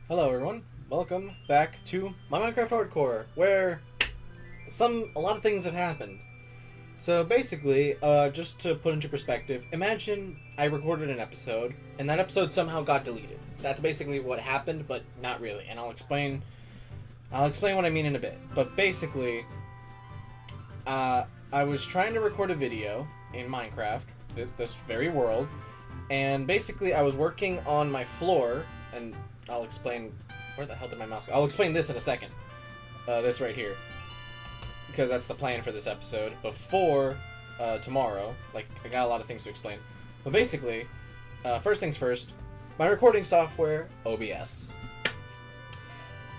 Hello everyone, welcome back to my Minecraft Hardcore, where a lot of things have happened. So basically, just to put into perspective, imagine I recorded an episode, and that episode somehow got deleted. That's basically what happened, but not really, and I'll explain what I mean in a bit. But basically, I was trying to record a video in Minecraft, this very world, and basically I was working on my floor, and I'll explain... Where the hell did my mouse go? I'll explain this in a second. This right here. Because that's the plan for this episode. Before tomorrow. Like, I got a lot of things to explain. But basically, first things first, my recording software, OBS.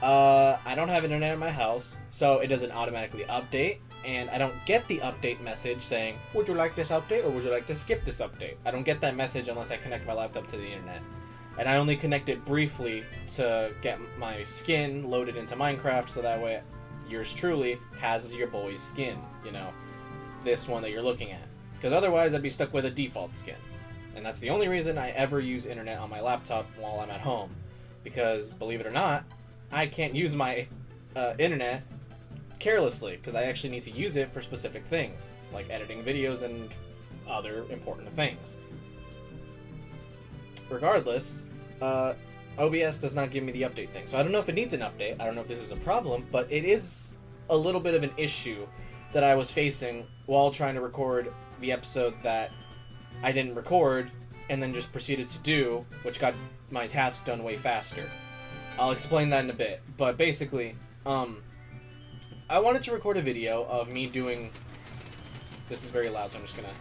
I don't have internet in my house, so it doesn't automatically update. And I don't get the update message saying, would you like this update or would you like to skip this update? I don't get that message unless I connect my laptop to the internet. And I only connect it briefly to get my skin loaded into Minecraft, so that way yours truly has your boy's skin, you know, this one that you're looking at. Because otherwise I'd be stuck with a default skin. And that's the only reason I ever use internet on my laptop while I'm at home. Because, believe it or not, I can't use my internet carelessly, because I actually need to use it for specific things, like editing videos and other important things. Regardless, OBS does not give me the update thing. So I don't know if it needs an update. I don't know if this is a problem, but it is a little bit of an issue that I was facing while trying to record the episode that I didn't record and then just proceeded to do, which got my task done way faster. I'll explain that in a bit. But basically, I wanted to record a video of me doing... This is very loud, so I'm just gonna...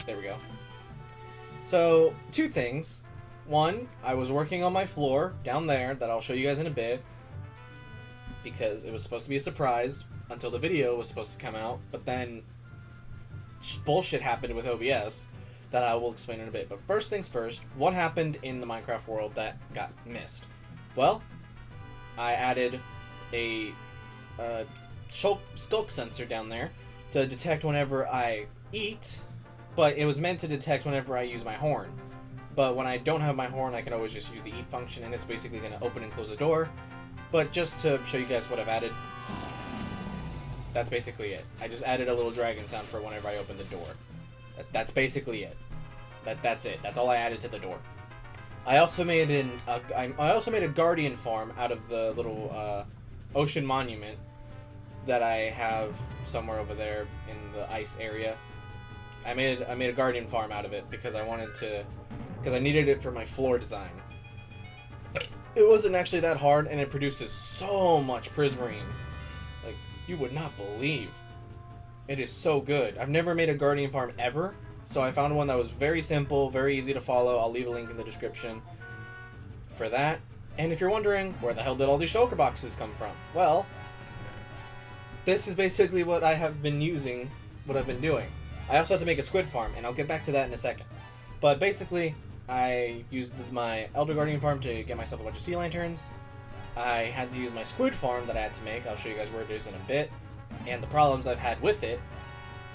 There we go. So, two things. One, I was working on my floor down there that I'll show you guys in a bit, because it was supposed to be a surprise until the video was supposed to come out, but then bullshit happened with OBS that I will explain in a bit. But first things first, what happened in the Minecraft world that got missed? Well, I added a skulk sensor down there to detect whenever I eat, but it was meant to detect whenever I use my horn. But when I don't have my horn, I can always just use the eat function, and it's basically going to open and close the door. But just to show you guys what I've added, that's basically it. I just added a little dragon sound for whenever I open the door. That's basically it. That's it. That's all I added to the door. I also made a guardian farm out of the little ocean monument that I have somewhere over there in the ice area. I made a guardian farm out of it because I needed it for my floor design. It wasn't actually that hard, and it produces so much prismarine. Like, you would not believe. It is so good. I've never made a guardian farm ever, so I found one that was very simple, very easy to follow. I'll leave a link in the description for that. And if you're wondering, where the hell did all these shulker boxes come from? Well, this is basically what I have been using, what I've been doing. I also have to make a squid farm, and I'll get back to that in a second. But basically, I used my Elder Guardian farm to get myself a bunch of sea lanterns. I had to use my squid farm that I had to make. I'll show you guys where it is in a bit, and the problems I've had with it.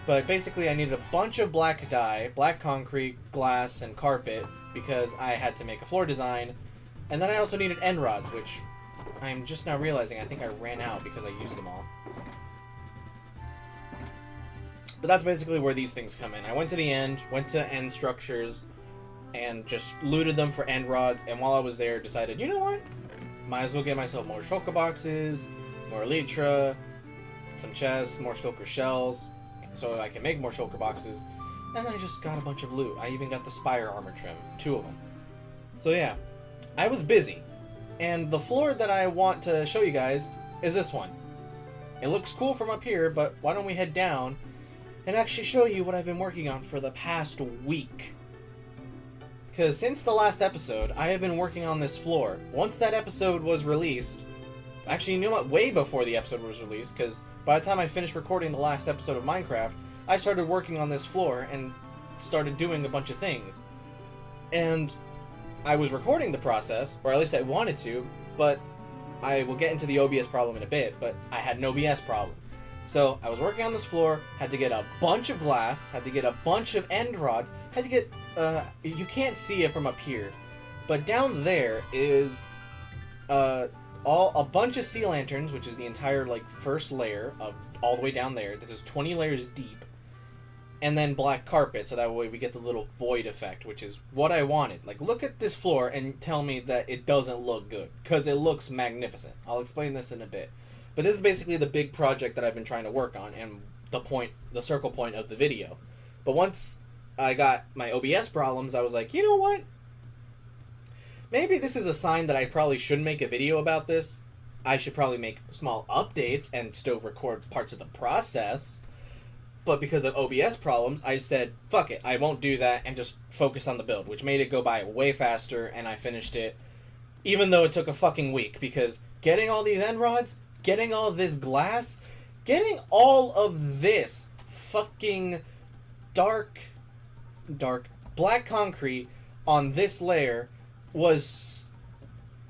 But basically, I needed a bunch of black dye, black concrete, glass, and carpet, because I had to make a floor design. And then I also needed end rods, which I'm just now realizing I think I ran out because I used them all. But that's basically where these things come in. I went to the end, went to end structures, and just looted them for end rods. And while I was there, decided, you know what? Might as well get myself more shulker boxes, more elytra, some chests, more shulker shells, so I can make more shulker boxes. And then I just got a bunch of loot. I even got the spire armor trim, 2 of them. So yeah, I was busy. And the floor that I want to show you guys is this one. It looks cool from up here, but why don't we head down and actually show you what I've been working on for the past week. Because since the last episode, I have been working on this floor. Once that episode was released, actually, you know what, way before the episode was released, because by the time I finished recording the last episode of Minecraft, I started working on this floor and started doing a bunch of things. And I was recording the process, or at least I wanted to, but I will get into the OBS problem in a bit, but I had an OBS problem. So I was working on this floor, had to get a bunch of glass, had to get a bunch of end rods, had to get, you can't see it from up here, But down there is a bunch of sea lanterns, which is the entire like first layer of all the way down there. This is 20 layers deep, and then black carpet, so that way we get the little void effect, which is what I wanted. Like, look at this floor and tell me that it doesn't look good, because it looks magnificent. I'll explain this in a bit, but this is basically the big project that I've been trying to work on, and the circle point of the video. But once I got my OBS problems, I was like, you know what? Maybe this is a sign that I probably shouldn't make a video about this. I should probably make small updates and still record parts of the process. But because of OBS problems, I said, fuck it, I won't do that and just focus on the build, which made it go by way faster, and I finished it, even though it took a fucking week, because getting all these end rods, getting all this glass, getting all of this fucking dark black concrete on this layer was,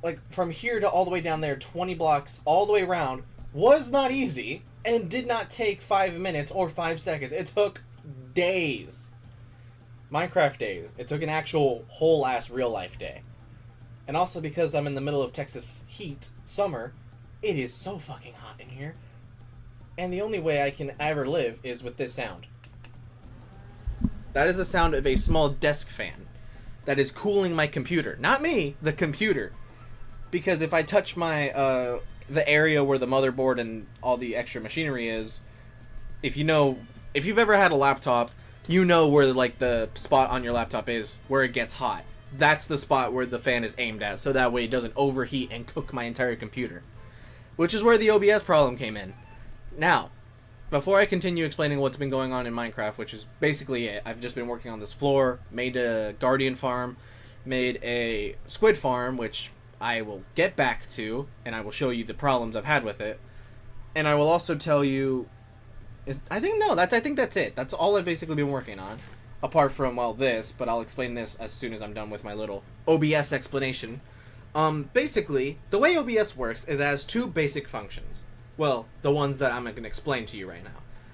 like, from here to all the way down there, 20 blocks all the way around, was not easy, and did not take 5 minutes or 5 seconds. It took days. Minecraft days. It took an actual whole ass real life day. And also because I'm in the middle of Texas heat, summer, it is so fucking hot in here. And the only way I can ever live is with this sound. That is the sound of a small desk fan that is cooling my computer. Not me, the computer. Because if I touch my, the area where the motherboard and all the extra machinery is, if you've ever had a laptop, you know where, like, the spot on your laptop is, where it gets hot. That's the spot where the fan is aimed at, so that way it doesn't overheat and cook my entire computer. Which is where the OBS problem came in. Now, before I continue explaining what's been going on in Minecraft, which is basically it, I've just been working on this floor, made a guardian farm, made a squid farm, which I will get back to, and I will show you the problems I've had with it. And I will also tell you, I think that's it. That's all I've basically been working on. Apart from, well, this, but I'll explain this as soon as I'm done with my little OBS explanation. Basically, the way OBS works is it has two basic functions. Well, the ones that I'm going to explain to you right now.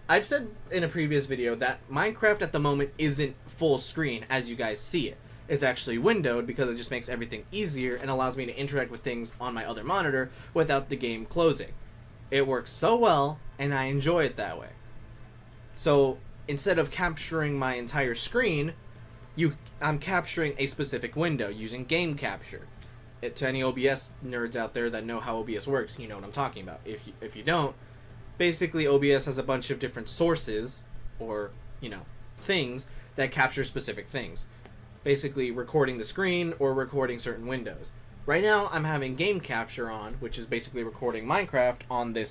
I've said in a previous video that Minecraft at the moment isn't full screen as you guys see it. It's actually windowed because it just makes everything easier and allows me to interact with things on my other monitor without the game closing. It works so well, and I enjoy it that way. So, instead of capturing my entire screen, I'm capturing a specific window using game capture. To any OBS nerds out there that know how OBS works, you know what I'm talking about. If you don't, basically OBS has a bunch of different sources, or, things that capture specific things. Basically recording the screen or recording certain windows. Right now I'm having game capture on, which is basically recording Minecraft on the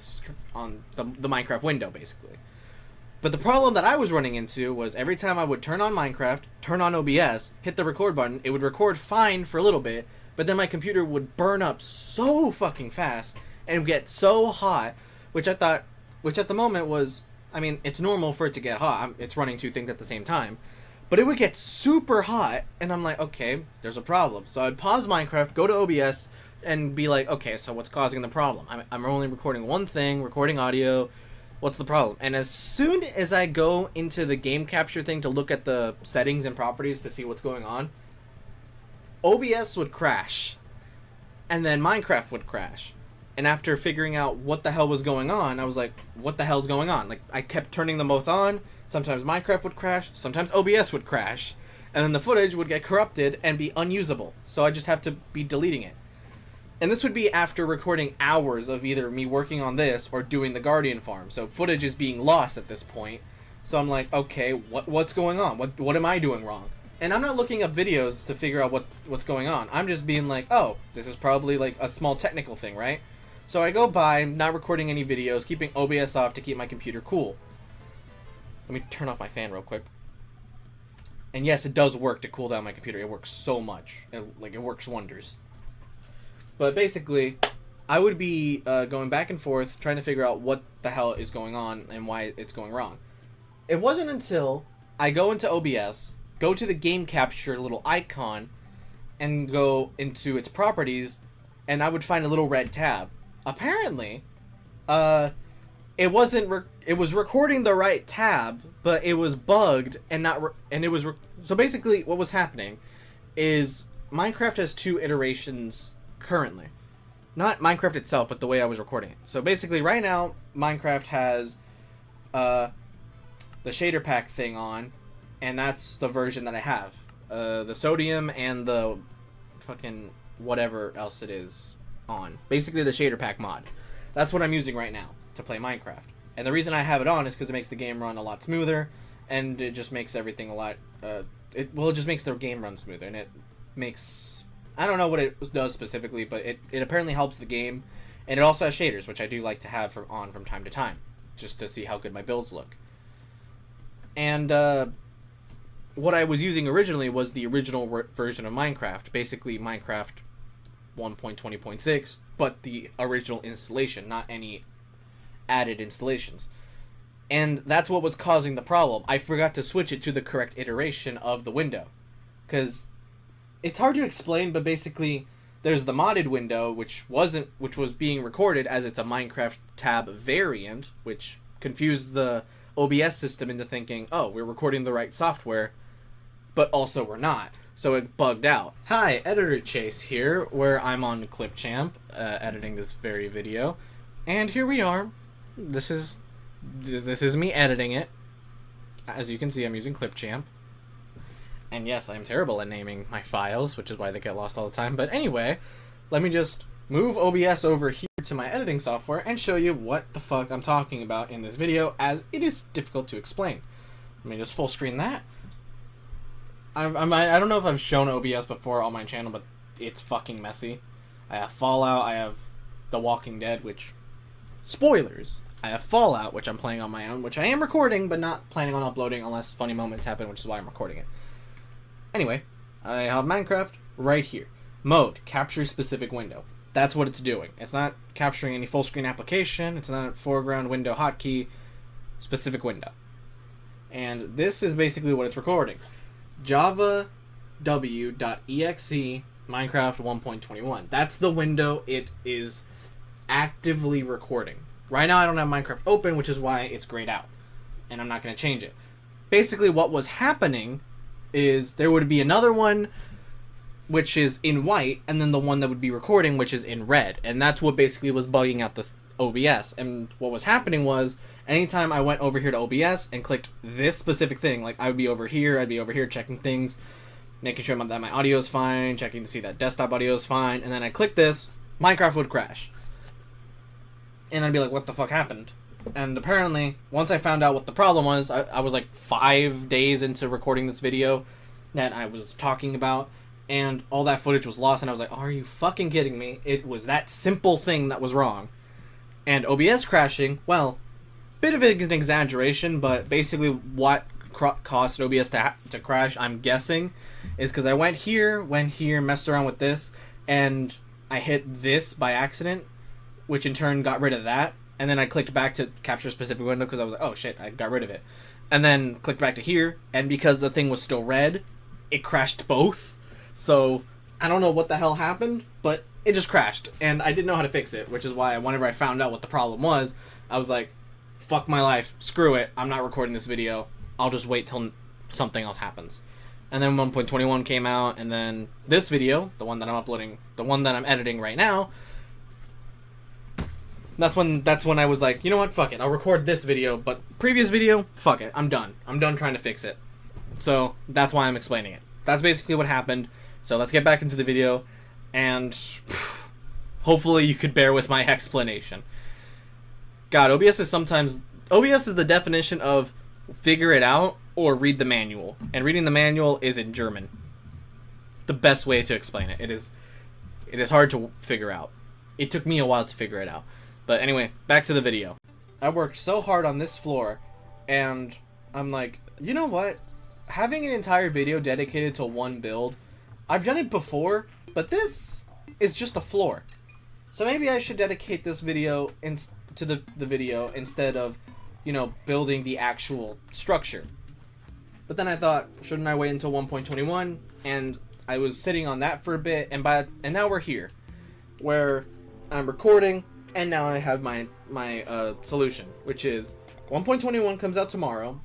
Minecraft window, basically. But the problem that I was running into was every time I would turn on Minecraft, turn on OBS, hit the record button, it would record fine for a little bit, but then my computer would burn up so fucking fast and get so hot, which at the moment was, it's normal for it to get hot. It's running two things at the same time. But it would get super hot, and I'm like, okay, there's a problem. So I'd pause Minecraft, go to OBS, and be like, okay, so what's causing the problem? I'm only recording one thing, recording audio. What's the problem? And as soon as I go into the game capture thing to look at the settings and properties to see what's going on, OBS would crash. And then Minecraft would crash. And after figuring out what the hell was going on, I was like, what the hell's going on? Like, I kept turning them both on. Sometimes Minecraft would crash, sometimes OBS would crash, and then the footage would get corrupted and be unusable, so I just have to be deleting it. And this would be after recording hours of either me working on this or doing the Guardian farm, so footage is being lost at this point. So I'm like, okay, what's going on? What am I doing wrong? And I'm not looking up videos to figure out what's going on. I'm just being like, oh, this is probably like a small technical thing, right? So I go by, not recording any videos, keeping OBS off to keep my computer cool. Let me turn off my fan real quick. And yes, it does work to cool down my computer. It works so much. It works wonders. But basically, I would be going back and forth trying to figure out what the hell is going on and why it's going wrong. It wasn't until I go into OBS, go to the game capture little icon, and go into its properties, and I would find a little red tab. Apparently, it was recording the right tab, but it was bugged and so basically what was happening is Minecraft has 2 iterations currently. Not Minecraft itself, but the way I was recording it. So basically, right now, Minecraft has the shader pack thing on, and that's the version that I have. The sodium and the fucking whatever else it is on. Basically, the shader pack mod. That's what I'm using right now to play Minecraft. And the reason I have it on is because it makes the game run a lot smoother, and it just makes everything a lot... it just makes the game run smoother, and it makes... I don't know what it does specifically, but it apparently helps the game, and it also has shaders, which I do like to have from time to time, just to see how good my builds look. And what I was using originally was the original version of Minecraft, basically Minecraft 1.20.6, but the original installation, not any added installations. And that's what was causing the problem. I forgot to switch it to the correct iteration of the window, because it's hard to explain, but basically there's the modded window, which was being recorded as it's a Minecraft tab variant, which confused the OBS system into thinking, oh, we're recording the right software, but also we're not. So it bugged out. Hi, Editor Chase here, where I'm on Clipchamp, editing this very video, and here we are. This is me editing it. As you can see, I'm using Clipchamp. And yes, I'm terrible at naming my files, which is why they get lost all the time. But anyway, let me just move OBS over here to my editing software and show you what the fuck I'm talking about in this video, as it is difficult to explain. Let me just full screen that. I don't know if I've shown OBS before on my channel, but it's fucking messy. I have Fallout, I have The Walking Dead, which... spoilers! I have Fallout, which I'm playing on my own, which I am recording, but not planning on uploading unless funny moments happen, which is why I'm recording it. Anyway, I have Minecraft right here. Mode, capture specific window. That's what it's doing. It's not capturing any full screen application. It's not foreground window hotkey, specific window. And this is basically what it's recording. java w.exe Minecraft 1.21. That's the window it is actively recording. Right now I don't have Minecraft open, which is why it's grayed out. And I'm not going to change it. Basically what was happening is there would be another one which is in white, and then the one that would be recording, which is in red. And that's what basically was bugging out this OBS. And what was happening was, anytime I went over here to OBS and clicked this specific thing, like I'd be over here checking things, making sure that my audio is fine, checking to see that desktop audio is fine, and then I click this, Minecraft would crash. And I'd be like, what the fuck happened? And apparently, once I found out what the problem was, I was like 5 days into recording this video that I was talking about, and all that footage was lost, and I was like, are you fucking kidding me? It was that simple thing that was wrong. And OBS crashing, well, bit of an exaggeration, but basically what caused OBS to crash, I'm guessing, is because I went here, messed around with this, and I hit this by accident, which in turn got rid of that. And then I clicked back to capture a specific window because I was like, oh shit, I got rid of it. And then clicked back to here, and because the thing was still red, it crashed both. So I don't know what the hell happened, but it just crashed. And I didn't know how to fix it, which is why whenever I found out what the problem was, I was like, fuck my life, screw it, I'm not recording this video. I'll just wait till something else happens. And then 1.21 came out, and then this video, the one that I'm uploading, the one that I'm editing right now, That's when I was like, you know what, fuck it, I'll record this video, but previous video, fuck it, I'm done. I'm done trying to fix it. So, that's why I'm explaining it. That's basically what happened. So let's get back into the video, and hopefully you could bear with my explanation. God, OBS is the definition of figure it out or read the manual. And reading the manual is in German. The best way to explain it. It is hard to figure out. It took me a while to figure it out. But anyway, back to the video. I worked so hard on this floor, and I'm like, you know what? Having an entire video dedicated to one build, I've done it before, but this is just a floor. So maybe I should dedicate this video to the video instead of, you know, building the actual structure. But then I thought, shouldn't I wait until 1.21? And I was sitting on that for a bit, and now we're here, where I'm recording. And now I have my solution, which is 1.21 comes out tomorrow,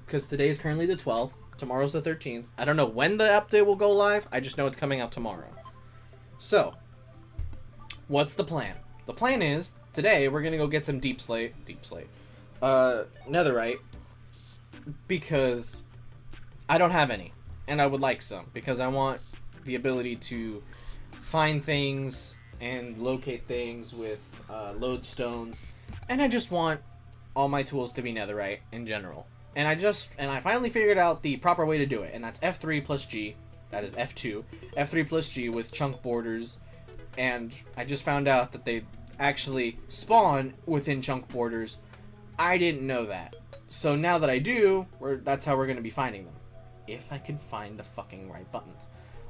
because today is currently the 12th. Tomorrow's the 13th. I don't know when the update will go live. I just know it's coming out tomorrow. So, what's the plan? The plan is, today we're going to go get some netherite, because I don't have any, and I would like some, because I want the ability to find things and locate things with lodestones, and I just want all my tools to be netherite in general. And I finally figured out the proper way to do it, and that's F3 plus G. That is F2. F3 plus G with chunk borders, and I just found out that they actually spawn within chunk borders. I didn't know that. So now that I do, that's how we're going to be finding them. If I can find the fucking right buttons.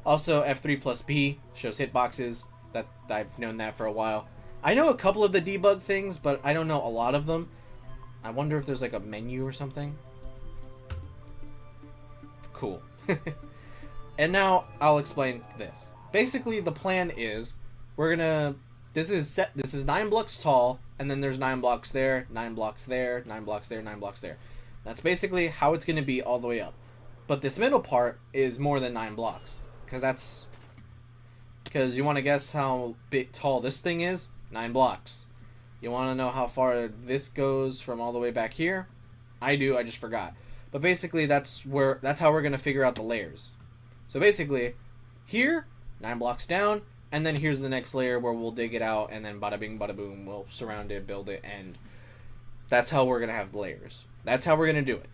Also, F3 plus B shows hitboxes. That I've known that for a while. I know a couple of the debug things, but I don't know a lot of them. I wonder if there's like a menu or something. Cool. And now I'll explain this. Basically, the plan is this is 9 blocks tall, and then there's 9 blocks there, 9 blocks there, 9 blocks there, 9 blocks there. That's basically how it's going to be all the way up. But this middle part is more than 9 blocks, because you want to guess how tall this thing is? 9 blocks. You want to know how far this goes from all the way back here? I do, I just forgot. But basically that's how we're going to figure out the layers. So basically, here, 9 blocks down, and then here's the next layer where we'll dig it out, and then bada bing, bada boom, we'll surround it, build it, and that's how we're going to have the layers. That's how we're going to do it.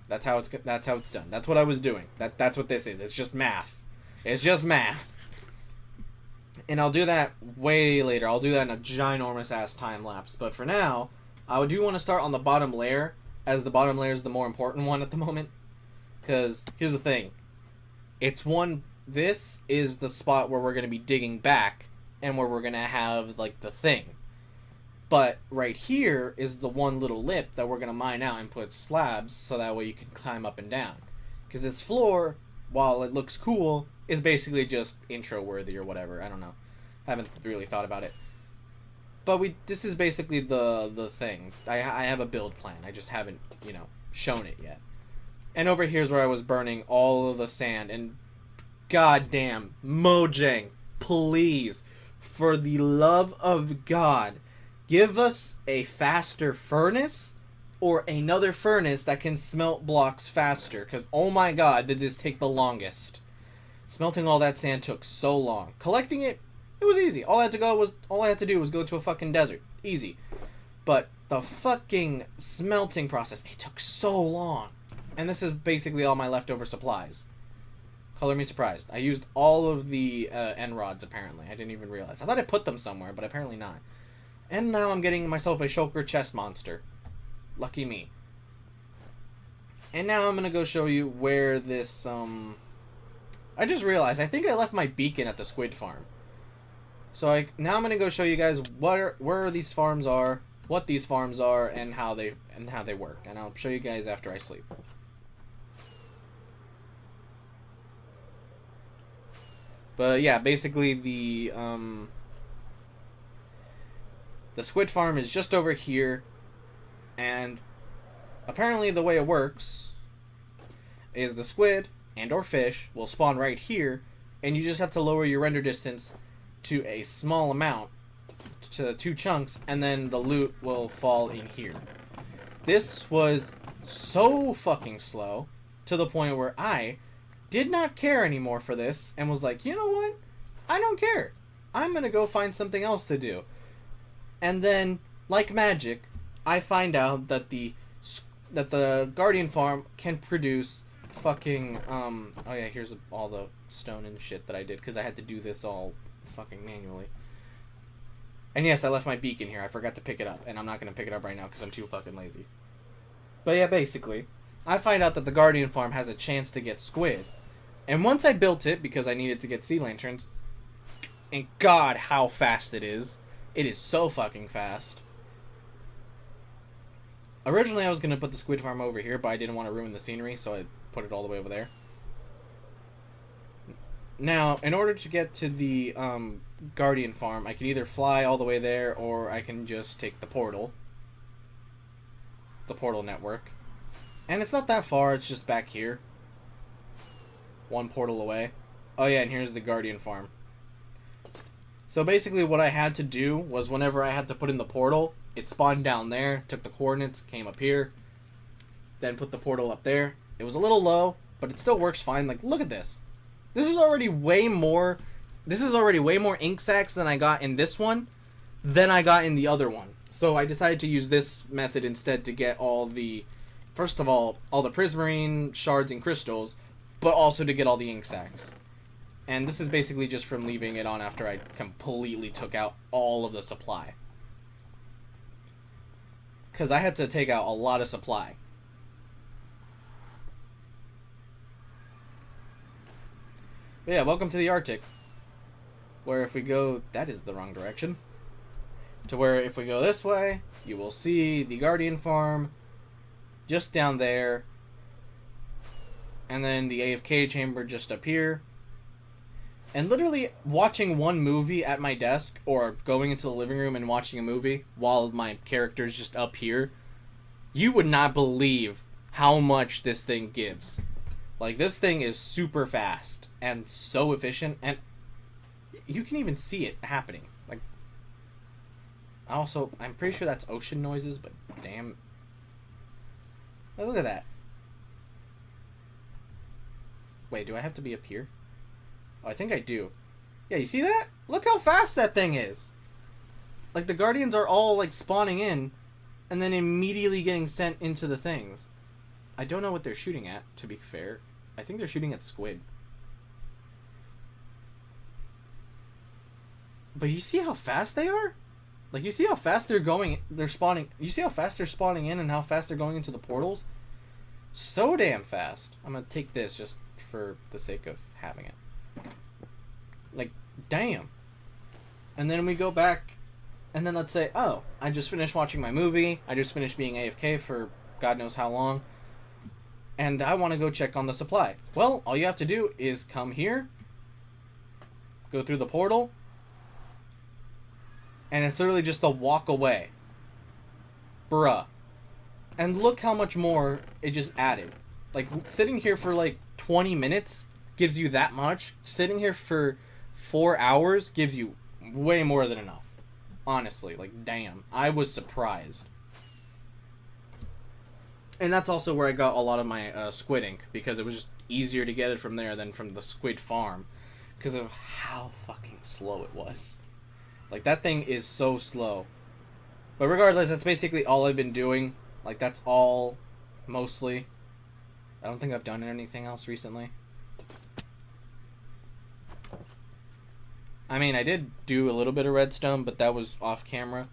That's how it's done. That's what I was doing. That's what this is. It's just math. It's just math. And I'll do that way later. I'll do that in a ginormous ass time lapse. But for now, I do want to start on the bottom layer, as the bottom layer is the more important one at the moment. Because here's the thing. This is the spot where we're going to be digging back, and where we're going to have like the thing. But right here is the one little lip that we're going to mine out and put slabs, so that way you can climb up and down. Because this floor, while it looks cool, is basically just intro worthy or whatever. I don't know. I haven't really thought about it. But this is basically the thing. I have a build plan. I just haven't, shown it yet. And over here's where I was burning all of the sand. And goddamn, Mojang, please, for the love of God, give us a faster furnace or another furnace that can smelt blocks faster. Because, oh my god, did this take the longest. Smelting all that sand took so long. Collecting it was easy. All I had to do was go to a fucking desert. Easy. But the fucking smelting process, it took so long. And this is basically all my leftover supplies. Color me surprised. I used all of the end rods, apparently. I didn't even realize. I thought I put them somewhere, but apparently not. And now I'm getting myself a shulker chest monster. Lucky me. And now I'm going to go show you where this, I just realized, I think I left my beacon at the squid farm. So now I'm going to go show you guys where these farms are, what these farms are, and how they work. And I'll show you guys after I sleep. But yeah, basically the squid farm is just over here, and apparently the way it works is the squid and or fish will spawn right here, and you just have to lower your render distance to a small amount, to 2 chunks, and then the loot will fall in here. This was so fucking slow to the point where I did not care anymore for this and was like, you know what? I don't care. I'm gonna go find something else to do. And then, like magic, I find out that the Guardian farm can produce fucking oh yeah, here's all the stone and shit that I did because I had to do this all fucking manually. And yes, I left my beacon here. I forgot to pick it up, and I'm not gonna pick it up right now because I'm too fucking lazy. But yeah, basically, I find out that the Guardian farm has a chance to get squid. And once I built it, because I needed to get sea lanterns, and god, how fast it is. It is so fucking fast. Originally, I was going to put the squid farm over here, but I didn't want to ruin the scenery, so I put it all the way over there. Now, in order to get to the Guardian farm, I can either fly all the way there, or I can just take the portal. The portal network. And it's not that far, it's just back here. one portal away. Oh yeah, and here's the Guardian farm. So basically what I had to do was whenever I had to put in the portal, it spawned down there, took the coordinates, came up here, then put the portal up there. It was a little low, but it still works fine. Like, look at this. This is already way more ink sacs than I got in this one than I got in the other one. So I decided to use this method instead to get all the, first of all the prismarine shards and crystals, but also to get all the ink sacs. And this is basically just from leaving it on after I completely took out all of the supply. Because I had to take out a lot of supply. But yeah, welcome to the Arctic. Where if we go, that is the wrong direction. To where if we go this way, you will see the Guardian farm just down there. And then the AFK chamber just up here. And literally watching one movie at my desk or going into the living room and watching a movie while my character's just up here, you would not believe how much this thing gives. Like, this thing is super fast and so efficient, and you can even see it happening. Like, I'm pretty sure that's ocean noises, but damn. Look at that. Wait, do I have to be up here? Oh, I think I do. Yeah, you see that? Look how fast that thing is. Like, the Guardians are all, like, spawning in and then immediately getting sent into the things. I don't know what they're shooting at, to be fair. I think they're shooting at squid. But you see how fast they are? Like, you see how fast they're spawning. You see how fast they're spawning in and how fast they're going into the portals? So damn fast. I'm gonna take this just for the sake of having it. Like, damn. And then we go back, and then let's say, oh, I just finished watching my movie. I just finished being AFK for God knows how long. And I want to go check on the supply. Well, all you have to do is come here, go through the portal, and it's literally just a walk away. Bruh. And look how much more it just added. Like, sitting here for like 20 minutes gives you that much. Sitting here for 4 hours gives you way more than enough. Honestly, like, damn. I was surprised. And that's also where I got a lot of my squid ink, because it was just easier to get it from there than from the squid farm, because of how fucking slow it was. Like, that thing is so slow. But regardless, that's basically all I've been doing. Like, that's all, mostly. I don't think I've done anything else recently. I mean, I did do a little bit of redstone, but that was off camera.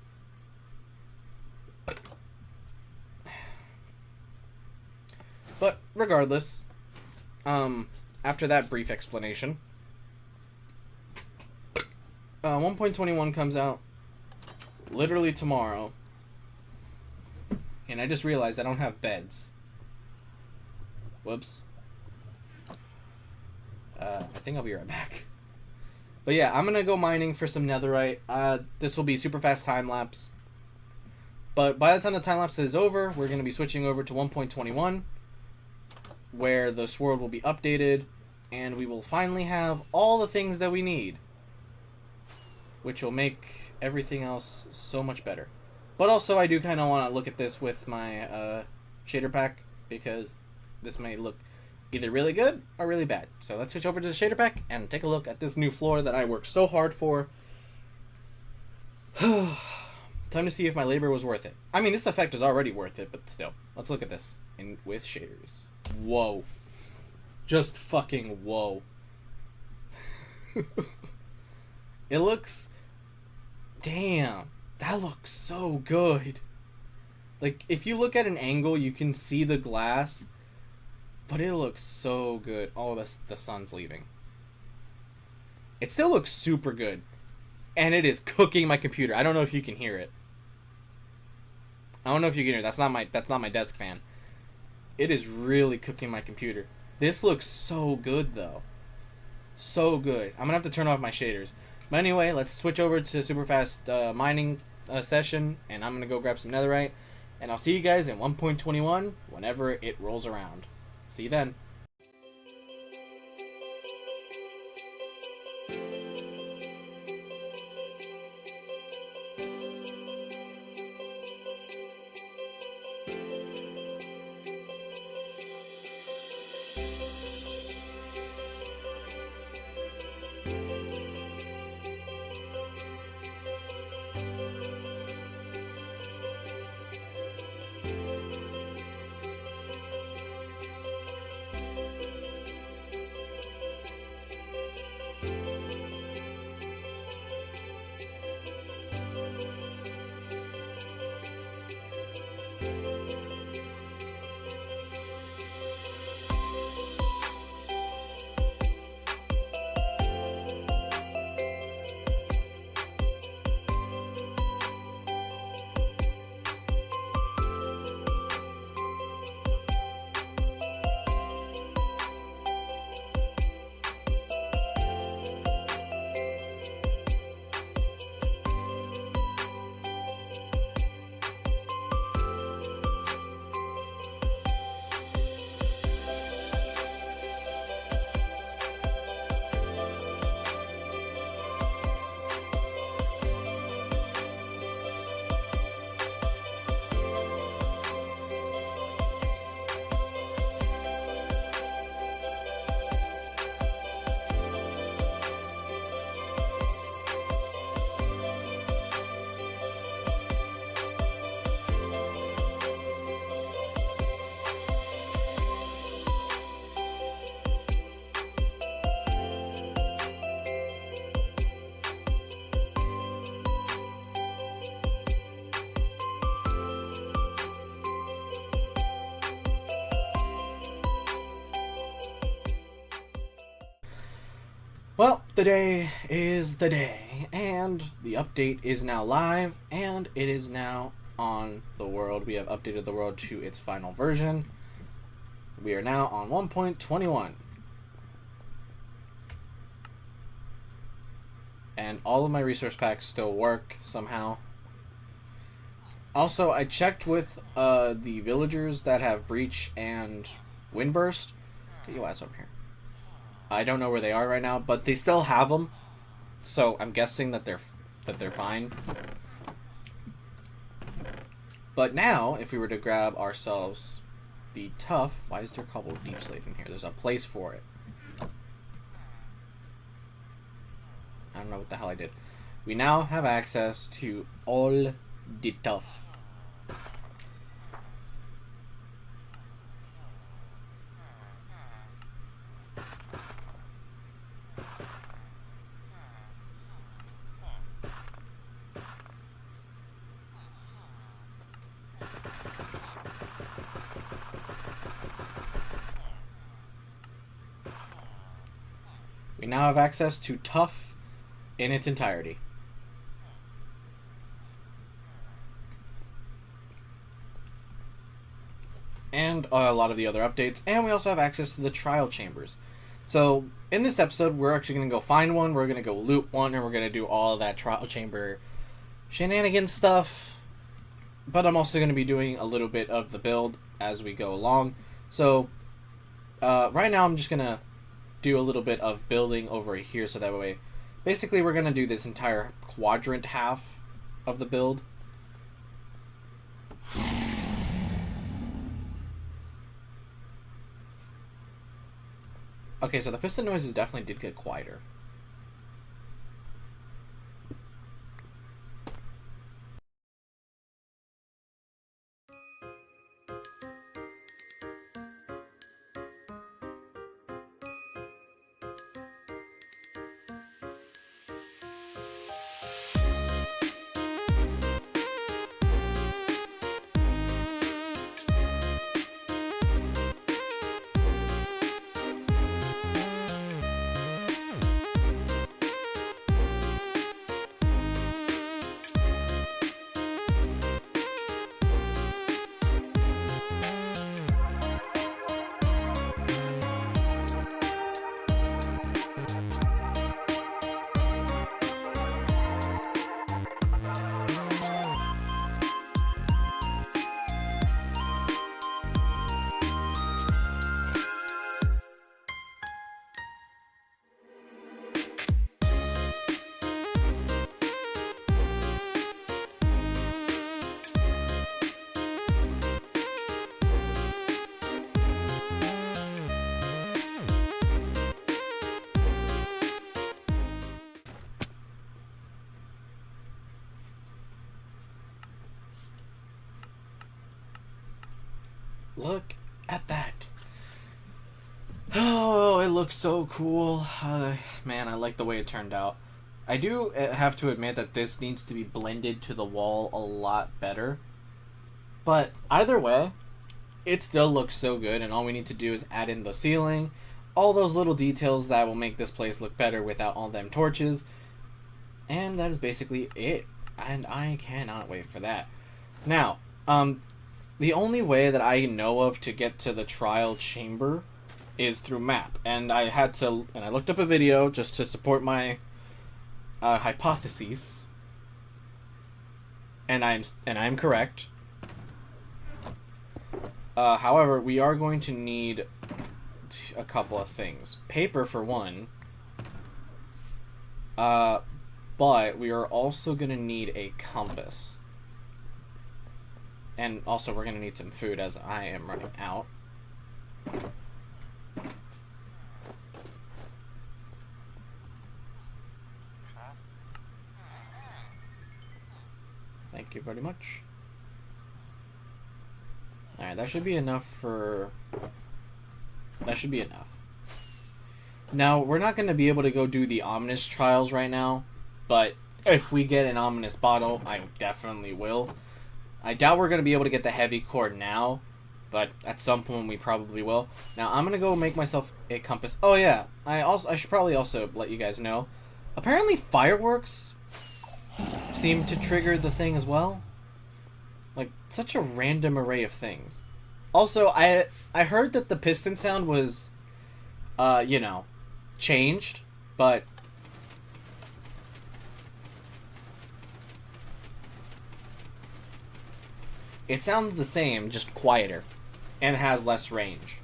But regardless, after that brief explanation, 1.21 comes out literally tomorrow, and I just realized I don't have beds. Whoops. I think I'll be right back. But yeah, I'm gonna go mining for some netherite. This will be super fast time lapse. But by the time the time lapse is over, we're gonna be switching over to 1.21. Where this world will be updated, and we will finally have all the things that we need, which will make everything else so much better. But also, I do kind of want to look at this with my shader pack, because this may look either really good or really bad. So let's switch over to the shader pack and take a look at this new floor that I worked so hard for. Time to see if my labor was worth it. I mean, this effect is already worth it, but still. Let's look at this with shaders. Whoa. Just fucking whoa. It looks... Damn. That looks so good. Like, if you look at an angle, you can see the glass. But it looks so good. Oh, the sun's leaving. It still looks super good. And it is cooking my computer. I don't know if you can hear it. I don't know if you can hear it. That's not my desk fan. It is really cooking my computer. This looks so good, though. So good. I'm going to have to turn off my shaders. But anyway, let's switch over to super fast mining session. And I'm going to go grab some netherite. And I'll see you guys in 1.21 whenever it rolls around. See you then. Well, today is the day, and the update is now live, and it is now on the world. We have updated the world to its final version. We are now on 1.21. And all of my resource packs still work somehow. Also, I checked with the villagers that have Breach and Windburst. Get your ass over here. I don't know where they are right now, but they still have them. So I'm guessing that they're fine. But now, if we were to grab ourselves the Tough, why is there cobbled deep slate in here? There's a place for it. I don't know what the hell I did. We now have access to all the Tough. We now have access to Tough in its entirety. And a lot of the other updates. And we also have access to the trial chambers. So, in this episode, we're actually going to go find one, we're going to go loot one, and we're going to do all of that trial chamber shenanigans stuff. But I'm also going to be doing a little bit of the build as we go along. So, right now I'm just going to do a little bit of building over here, so that way basically we're going to do this entire quadrant half of the build. Okay, so the piston noises definitely did get quieter. Look at that. Oh, it looks so cool. Man, I like the way it turned out. I do have to admit that this needs to be blended to the wall a lot better. But either way, it still looks so good, and all we need to do is add in the ceiling, all those little details that will make this place look better without all them torches. And that is basically it. And I cannot wait for that. Now, the only way that I know of to get to the trial chamber is through map, and I looked up a video just to support my hypotheses, and I'm correct. However, we are going to need a couple of things. Paper for one, but we are also going to need a compass. And also, we're going to need some food, as I am running out. Thank you very much. Alright, that should be enough for... That should be enough. Now, we're not going to be able to go do the ominous trials right now, but if we get an ominous bottle, I definitely will. I doubt we're going to be able to get the heavy core now, but at some point we probably will. Now I'm gonna go make myself a compass. Oh yeah, I should probably also let you guys know. Apparently fireworks seem to trigger the thing as well. Like, such a random array of things. Also, I heard that the piston sound was, changed, but it sounds the same, just quieter, and has less range.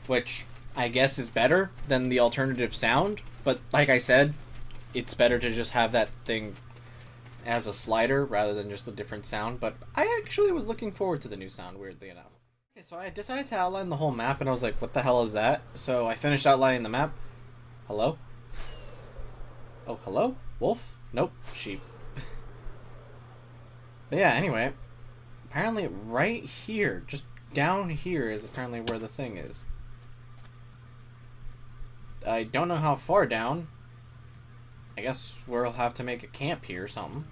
Which, I guess is better than the alternative sound, but like I said, it's better to just have that thing as a slider rather than just a different sound. But I actually was looking forward to the new sound, weirdly enough. Okay, so I decided to outline the whole map, and I was like, what the hell is that? So I finished outlining the map. Hello? Oh, hello? Wolf? Nope. Sheep. But yeah, anyway. Apparently right here, just down here, is apparently where the thing is. I don't know how far down. I guess we'll have to make a camp here or something.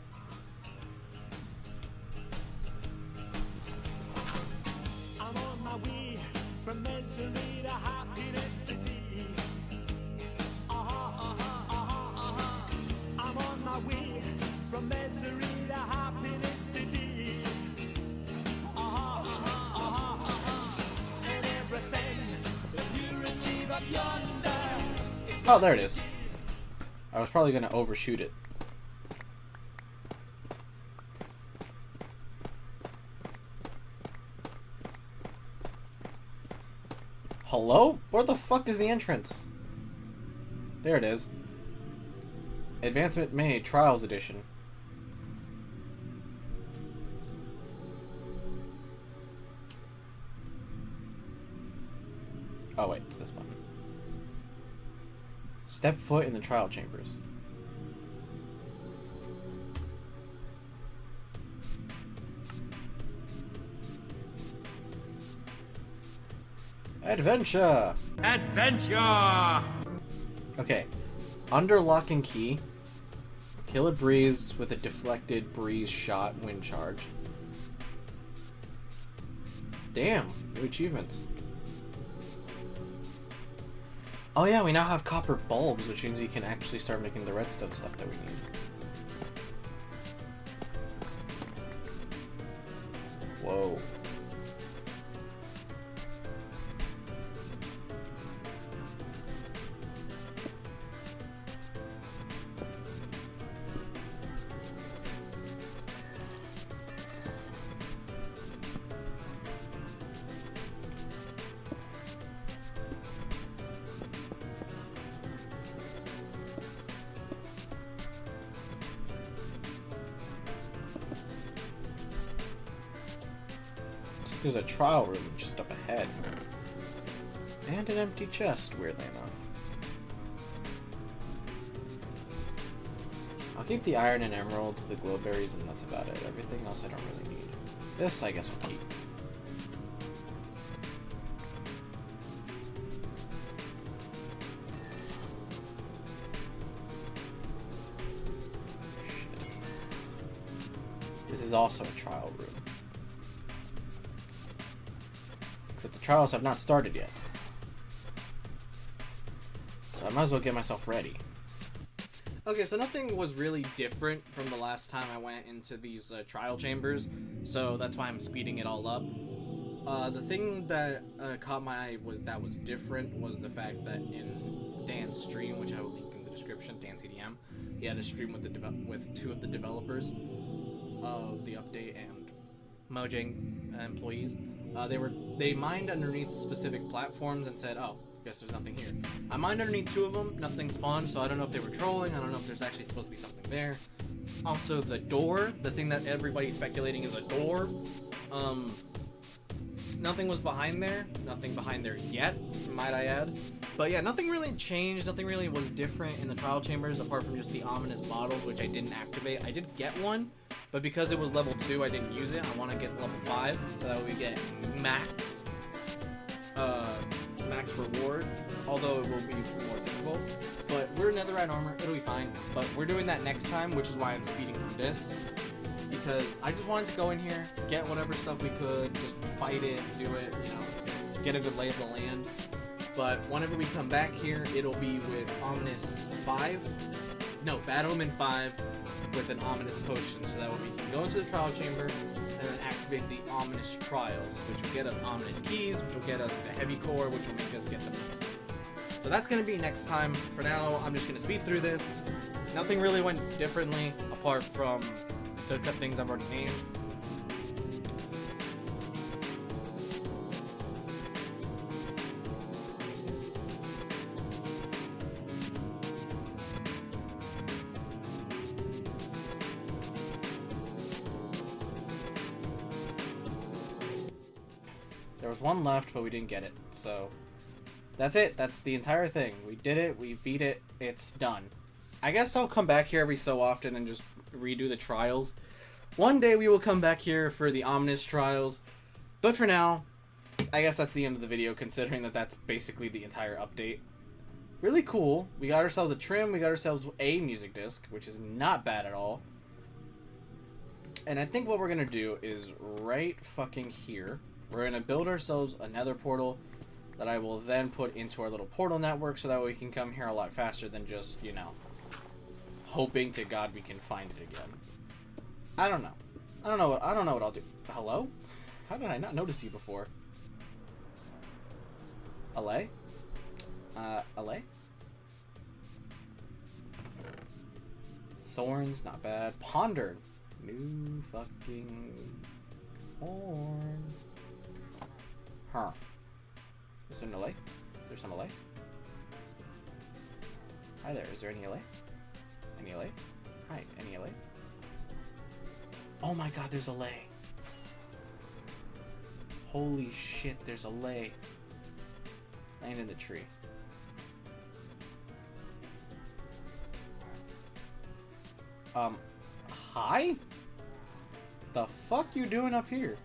I'm on my way from misery to happiness today. I'm on my way from misery to happiness today. And everything that you receive up yonder. Oh, there it is. I was probably going to overshoot it. Hello? Where the fuck is the entrance? There it is. Advancement May Trials Edition. Oh wait, it's this button. Step foot in the trial chambers. Adventure! Adventure! Okay. Under lock and key. Kill a breeze with a deflected breeze shot wind charge. Damn, new achievements. Oh yeah, we now have copper bulbs, which means we can actually start making the redstone stuff that we need. Whoa. There's a trial room just up ahead. And an empty chest, weirdly enough. I'll keep the iron and emeralds, the glowberries, and that's about it. Everything else I don't really need. This, I guess, we'll keep. Shit. This is also a trial room. Except the trials have not started yet. So I might as well get myself ready. Okay, so nothing was really different from the last time I went into these trial chambers, so that's why I'm speeding it all up. The thing that caught my eye was different was the fact that in Dan's stream, which I will link in the description, Dan CDM, he had a stream with two of the developers of the update and Mojang employees. They mined underneath specific platforms and said, oh, guess there's nothing here. I mined underneath two of them, nothing spawned, so I don't know if they were trolling, I don't know if there's actually supposed to be something there. Also, the door, the thing that everybody's speculating is a door, nothing was behind there, nothing behind there yet, might I add. But yeah, nothing really changed, nothing really was different in the trial chambers apart from just the ominous bottles, which I didn't activate. I did get one, but because it was level 2, I didn't use it. I want to get level 5, so that we get max reward, although it will be more difficult. But we're netherite armor, it'll be fine. But we're doing that next time, which is why I'm speeding through this. Because I just wanted to go in here, get whatever stuff we could, just fight it, do it, you know, get a good lay of the land. But whenever we come back here, it'll be with Ominous 5. No, Bad Omen 5 with an Ominous Potion, so that way we can go into the Trial Chamber and then activate the Ominous Trials, which will get us Ominous Keys, which will get us the Heavy Core, which will make us get the Mace. So that's going to be next time. For now, I'm just going to speed through this. Nothing really went differently, apart from the things I've already named. There was one left, but we didn't get it, so that's it. That's the entire thing. We did it, we beat it, it's done. I guess I'll come back here every so often and just redo the trials. One day we will come back here for the Ominous Trials, but for now, I guess that's the end of the video, considering that that's basically the entire update. Really cool. We got ourselves a trim, we got ourselves a music disc, which is not bad at all. And I think what we're gonna do is right fucking here, we're gonna build ourselves another portal that I will then put into our little portal network, so that way we can come here a lot faster than just, you know, hoping to God we can find it again. I don't know. I don't know what I'll do. Hello? How did I not notice you before? Allay? Allay? Thorns, not bad. Ponder. New fucking horn. Huh. Is there an allay? Is there some allay? Hi there, is there any allay? Any allay? Hi, any allay? Oh my god, there's allay. Holy shit, there's allay. Land in the tree. Hi? The fuck you doing up here?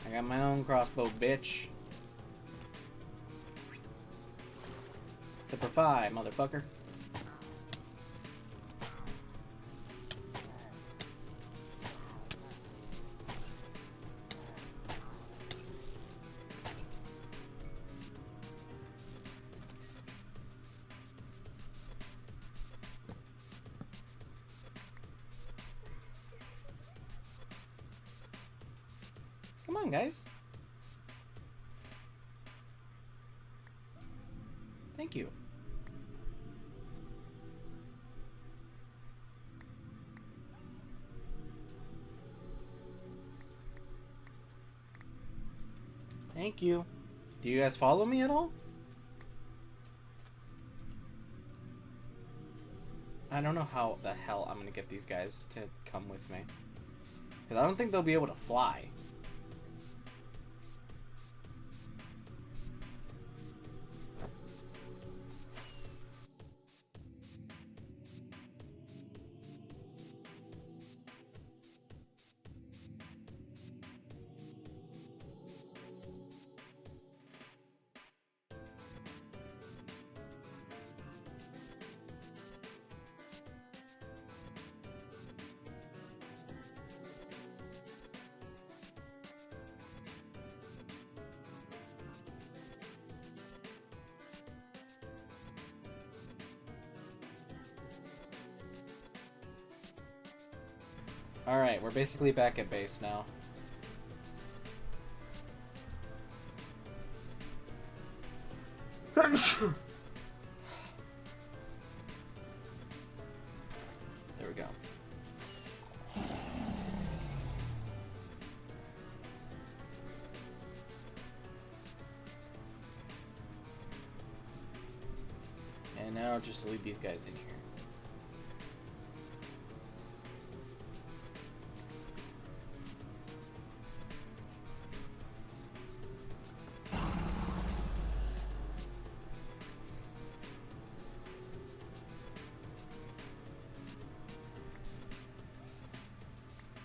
I got my own crossbow, bitch. Simplify, motherfucker. Come on, guys. Thank you. Thank you. Do you guys follow me at all? I don't know how the hell I'm gonna get these guys to come with me. Because I don't think they'll be able to fly. Alright, we're basically back at base now. There we go. And now just leave these guys in here.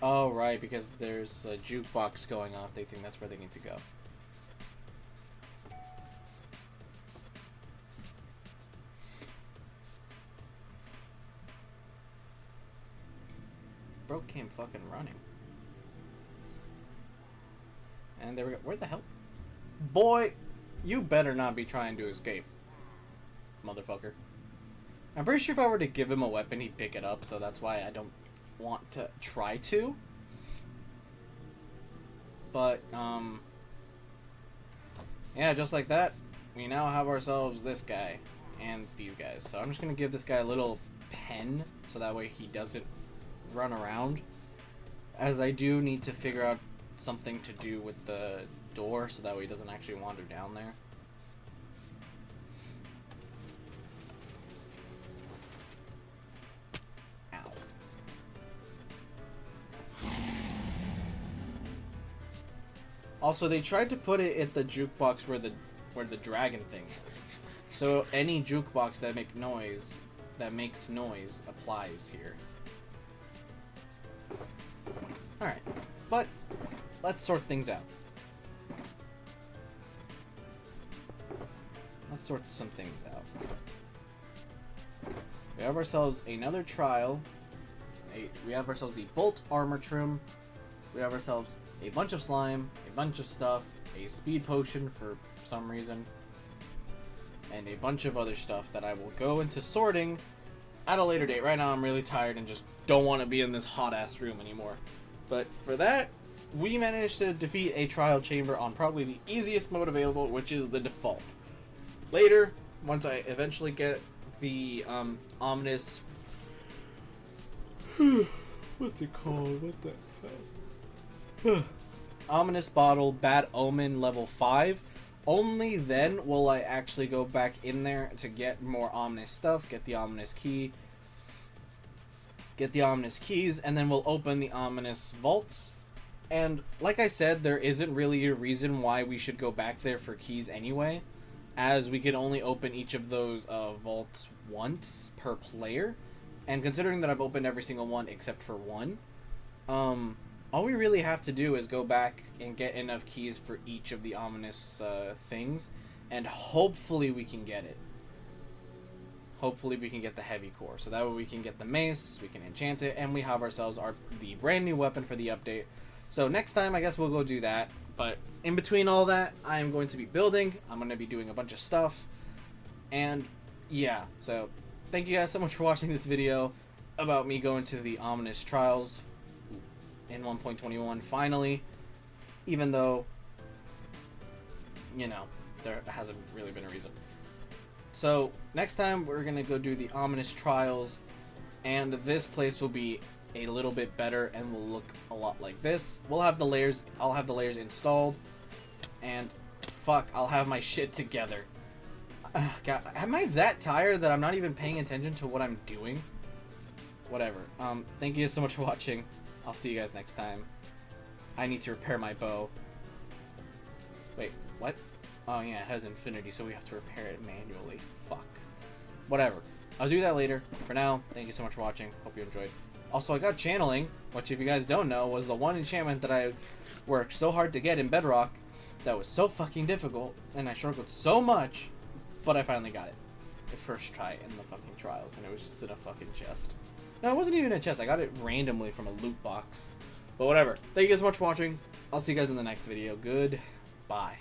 Oh, right, because there's a jukebox going off. They think that's where they need to go. Bro came fucking running. And there we go. Where the hell? Boy, you better not be trying to escape. Motherfucker. I'm pretty sure if I were to give him a weapon, he'd pick it up, so that's why I don't want to try to. But, yeah, just like that, we now have ourselves this guy and these guys. So I'm just going to give this guy a little pen, so that way he doesn't run around. As I do need to figure out something to do with the door, so that way he doesn't actually wander down there. Also, they tried to put it at the jukebox where the dragon thing is. So any jukebox that makes noise applies here. Alright. But let's sort things out. Let's sort some things out. We have ourselves another trial. We have ourselves the bolt armor trim. We have ourselves a bunch of slime, a bunch of stuff, a speed potion for some reason, and a bunch of other stuff that I will go into sorting at a later date. Right now I'm really tired and just don't want to be in this hot-ass room anymore. But for that, we managed to defeat a trial chamber on probably the easiest mode available, which is the default. Later, once I eventually get the ominous... What's it called? What the hell? Ominous bottle, bad omen level 5. Only then will I actually go back in there to get more ominous stuff, get the ominous key, get the ominous keys, and then we'll open the ominous vaults. And like I said, there isn't really a reason why we should go back there for keys anyway, as we could only open each of those vaults once per player. And considering that I've opened every single one except for one, all we really have to do is go back and get enough keys for each of the ominous things, and hopefully we can get it. Hopefully we can get the heavy core, so that way we can get the mace, we can enchant it, and we have ourselves the brand new weapon for the update. So next time I guess we'll go do that, but in between all that, I am going to be building, I'm going to be doing a bunch of stuff, and yeah, so thank you guys so much for watching this video about me going to the ominous trials in 1.21 finally, even though, you know, there hasn't really been a reason. So next time we're gonna go do the ominous trials, and this place will be a little bit better and will look a lot like this. We'll have the layers, I'll have the layers installed, and fuck, I'll have my shit together. God, am I that tired that I'm not even paying attention to what I'm doing? Whatever. Thank you so much for watching. I'll see you guys next time. I need to repair my bow. Wait, what? Oh yeah, it has infinity, so we have to repair it manually. Fuck. Whatever. I'll do that later. For now, thank you so much for watching. Hope you enjoyed. Also, I got channeling, which if you guys don't know, was the one enchantment that I worked so hard to get in Bedrock that was so fucking difficult, and I struggled so much, but I finally got it. The first try in the fucking trials, and it was just in a fucking chest. No, it wasn't even a chest. I got it randomly from a loot box. But whatever. Thank you guys so much for watching. I'll see you guys in the next video. Goodbye.